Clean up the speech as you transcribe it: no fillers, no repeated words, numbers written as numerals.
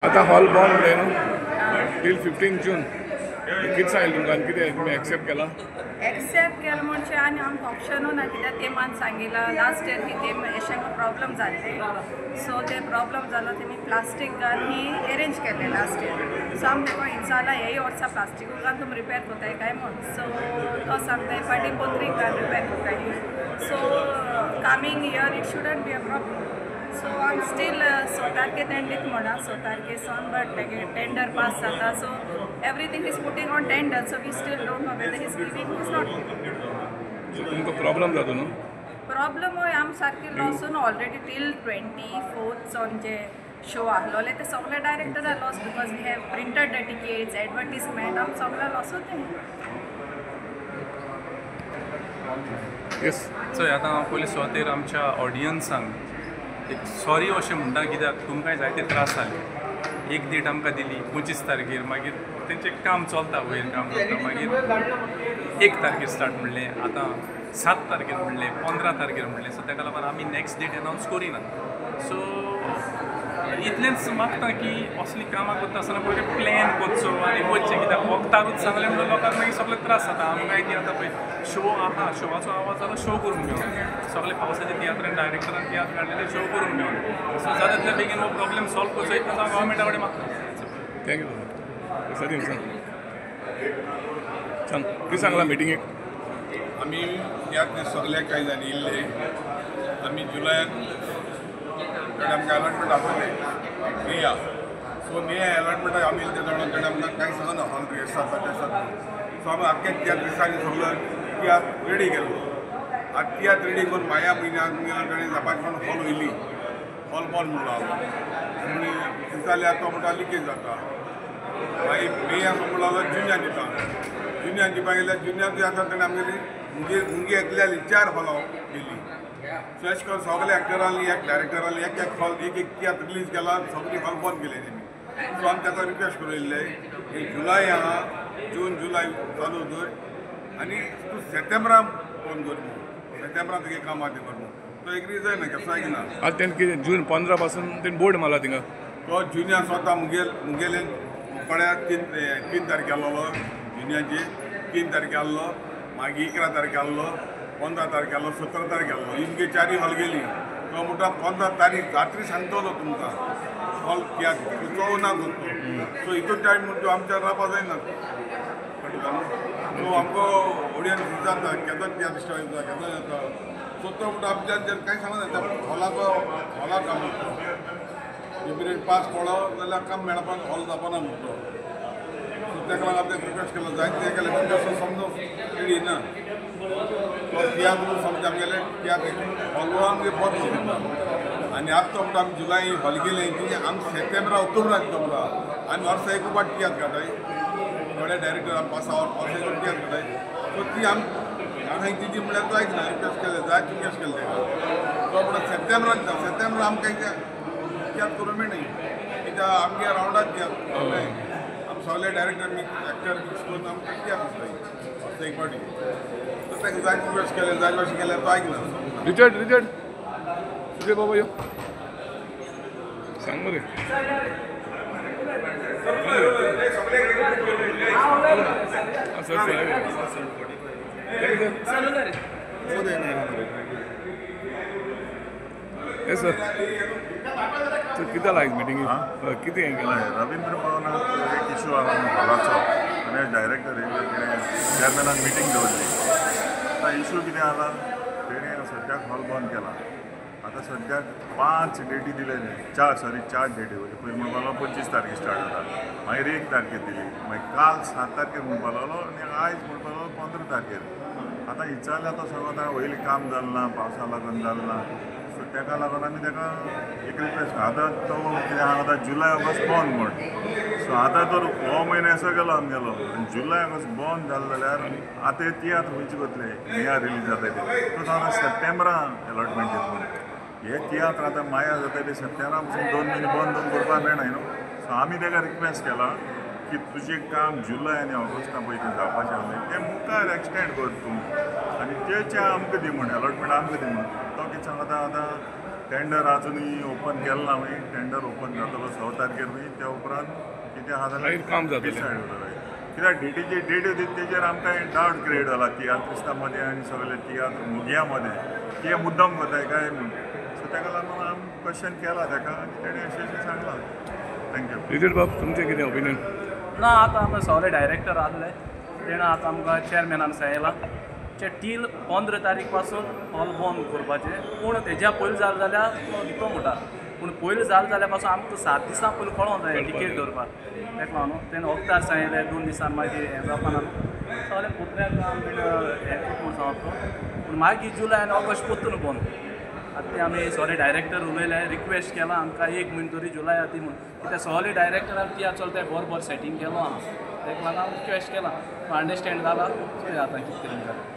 आता hall bomb रे न्हू till 15 जून कितें सांगिल्लें तुमकां आनी कितें तुमी एक्सेप्ट केला एक्सेप्ट केलं म्हणजे आनी आमकां ऑप्शनू ना कित्याक तेमान सांगिला लास्ट इयर ही तेम अशें प्रॉब्लम जाल्ले सो ते प्रॉब्लम जालो तेमी प्लास्टीक ही अरेंज केले लास्ट इयर सो आमी तेका इंचाला हेय वर्सा प्लास्टीकू घालून तुमी रिपेर कोताय काय म्हूण सो तो सांगताय फाटी पोत्रीक घालून रिपेर कोताय so coming year it shouldn't be a problem so आम स्टील 6 तारखे तेंडीत म्हणा 6 तारखे सावन बट टेंडर पास जाता so everything is putting on tender so we still don't know whether is giving is not so तुमकां problem जाता न्हू प्रॉब्लम होय आम सारकी लॉसून ऑलरेडी टील 24th ऑन जे शो आहलोले ते सगळे डायरेक्टरा loss because we have printed the tickets advertisement आम सगळे लॉसूच येस चोय आतां हांव पयलीं सुवातेर आमच्या ऑडियन्सांक एक सॉरी अशें म्हणटा कित्याक तुमकांय जायते त्रास जाले एक डेट आमकां दिली 25 तारखेर मागीर तेंचें काम चलता वयर काम करता मागीर 1 तारखेर स्टार्ट म्हणलें आतां 7 तारखेर म्हणलें 15 तारखेर म्हणलें सो तेका लागून आमी नॅक्स्ट डेट अनावन्स करिना सो इतलेंच मागता की असली कामां करता आसतना पयलीं प्लॅन करचो आनी वचचें कित्याक वखदारूच सांगलें म्हणून लोकांक मागीर सगळे त्रास जाता आमकां ती आतां पळय शो आहा शोवाचो आवाज जालो शो करून घेवन सगळे पावसाच्या तियात्रान डायरेक्टरान तियात्र काडलेले शो करून घेवन सो जाता तितल्या बेगीन हो प्रॉब्लेम सॉल्व करचो इतलो हांव गव्हर्मेंटा कडेन मागता थँक्यू सर सांग सांग कितें सांगलां मिटिंगेक आमी ह्यात सगळे कांय जाणी इल्ले आमी जुलयाक आमकां अलॉटमेंट आसले मेया सो मेया अलॉटमेंटाक आमी इल्ले जाणां कडेन आमकां कांय सांगना हॉल रिहर्सल आसा ते सगळें सो आमी आख्या त्या दिसांनी सगळो तियात्र रेडी केलो आतां तियात्र रेडी करून माया म्हयन्याक कडेन जापाचें हॉल वयली हॉल बंद म्हणलो आनी दिसाले आतां म्हणटा लिकेज जाता मागीर मेया म्हणलो जाल्यार जुन्यान दिता जुन्यान दिवपाक गेल्यार जुन्यान आतां तेणें आमगेली मुगे एकल्याली 4 हॉलां केली सो अशें करून सगळे एक्टरांनी एक डायरेक्टरांनी एक हॉल एक तियात्र रिलीज केला सगळी हॉल बंद केले तेमी सो आमी ताका रिक्वेस्ट करिल्ले की जुलय आहा जून जुलय चालू दवर आनी तूं सप्टेंबरान बंद कर म्हणून सप्टेंबरान तुगे कामां ते कर म्हणून तो एग्री जायना केसां ना आतां तेणें कितें जून 15 पासून तेणें बोर्ड मारला थिंगा तो जुन्या स्वता मुगेले कोड्या 3 तारखे आहलो जुन्याचे 3 तारखे आहलो मागीर 11 तारखे आहलो 15 तारखे आहलो 17 तारखे आहलो ही मुगे 4 हॉल गेली तो म्हणटा 15 तारीख रात्री सांगतलो तुमकां हॉल कित्याक चोव ना करतो सो हितून टायम म्हणटा आमच्या रावपा जायना सो आमकां ऑडियन्स विचारता केदो तियात्र स्टार्ट जाता केदो येता सो तो म्हणटा आमच्या कांय सांगना हॉलाक काम करतो पिरियड पास पडलो जाल्यार काम मेळपाक हॉल जावपाना म्हणटा सो ताका लागून आमी रिक्वेस्ट केलो जायते केले तसो समजून रेडी ना तो तियात्र समजा आमगेले तियात्र हॉल आमगे बंद करता आनी आतां तो म्हणटा आमी जुलय हॉल गेले की आमी सप्टेंबरा ऑक्टोबराक दिता म्हणटा आमी वर्सा एक पाट तियात्र काटाय थोडे डायरेक्टर आमी पास एक तियात्र काटाय सो ती आमी हांगा तिजी म्हळ्यार तो आयकना रिक्वेस्ट केले जायत रिक्वेस्ट केले ताका तो म्हणटा सप्टेंबराक दिता सप्टेंबरा आमकां तियात्र करूं मेळना कित्याक आमगे रावंडात तियात्र आमी सगळे डायरेक्टर एक्टर मिक्स करून आमकां तियात्र दिताय वर्सा एक पाटी सो ताका जायत रिक्वेस्ट केले जाय अशें केल्यार तो आयकना रिचर्ड तुजे बाबा यो सांग मरे येस सर सर कितें लायक मिटींग कितें हें केलां रवींद्र भवनात एक इशू आला हॉलाचो आनी डायरेक्टर चेअरमॅनान मिटींग दवरली तो इशू कितें आला तेणें सद्याक हॉल बंद केला आतां सद्याक 5 डेटी दिले 4 डेटी पयलीं म्हणपाक लागलो 25 तारखे स्टार्ट जाता मागीर 1 तारखेर दिली मागीर काल 7 तारखेर म्हणपाक लागलो आनी आयज म्हणपाक लागलो 15 तारखेर आतां विचारलें आतां सगळो आतां वयलीं काम जालें ना पावसा लागून जालें ना सो ताका लागून आमी ताका एक रिक्वेस्ट आतां तो कितें आतां जुलय ऑगस्ट बंद म्हण सो आतां तर हो म्हयनो असो गेलो आमगेलो आनी जुलय ऑगस्ट बंद जालें जाल्यार आतां तियात्र खंयचे वतले मेया रिलीज जाता ते सो हांव सप्टेंबरा अलॉटमेंट दिता म्हणून हे तियात्र आतां माया जाता ते सप्टेंबरा पासून 2 म्हयने बंद करपाक मेळना न्हू सो आमी ताका रिक्वेस्ट केला की तुजें काम जुलय आनी ऑगस्टा पळय तें जावपाचें आसलें तें मुखार एक्सटेंड कर तूं आनी तेचे आमकां दी म्हण अलॉटमेंट आमकां दी म्हण तो कितें सांगता आतां टेंडर अजूनही ओपन केलं ना मागीर टेंडर ओपन जातलो 6 तारखेर मागीर त्या उपरांत कितें आहा मागीर काम जातलें. डिसायड जातलें. कित्याक डेटीची डेट होती तेजेर आमकां डावट क्रिएट जाला तियात्रिस्तां मदें आनी सगळे तियात्र मुगिया मदें कितें मुद्दम करताय काय म्हूण. सो ताका लागून आमी क्वेश्चन केला ताका आनी तेणें अशें सांगलां. थँक्यू. रिजट बाब तुमचें कितें ओपिनियन? ना आतां आमी सगळे डायरेक्टर आसले तेणें आतां आमकां चॅरमॅनान सांगलां टील 15 तारीख पासून हॉल बंद करपाचें. पूण तेज्या पयलीं जालें जाल्यार तो दितो म्हणटा. पूण पयलीं जालें जाल्यार पासून आमकां 7 दिसां पयलीं कळोंक जाय टिकेट धरपाक. ताका लागून तेणें वखदार सांगलें 2 दिसान मागीर हें जावपाना सगळें कुत्र्याक काम बीन हें खूब म्हूण सांगतो. पूण मागीर जुलय आनी ऑगस्ट पोत्तून बंद. आतां ते आमी सगळे डायरेक्टर उलयले रिक्वेस्ट केला आमकां 1 म्हयनो तरी जुलय ती म्हूण. कित्याक सगळे डायरेक्टरान ती चलता बरोबर सेटींग केलो आहा. ताका लागून हांव रिक्वेस्ट केला अंडरस्टँड जाला चोया आतां कितें करूं.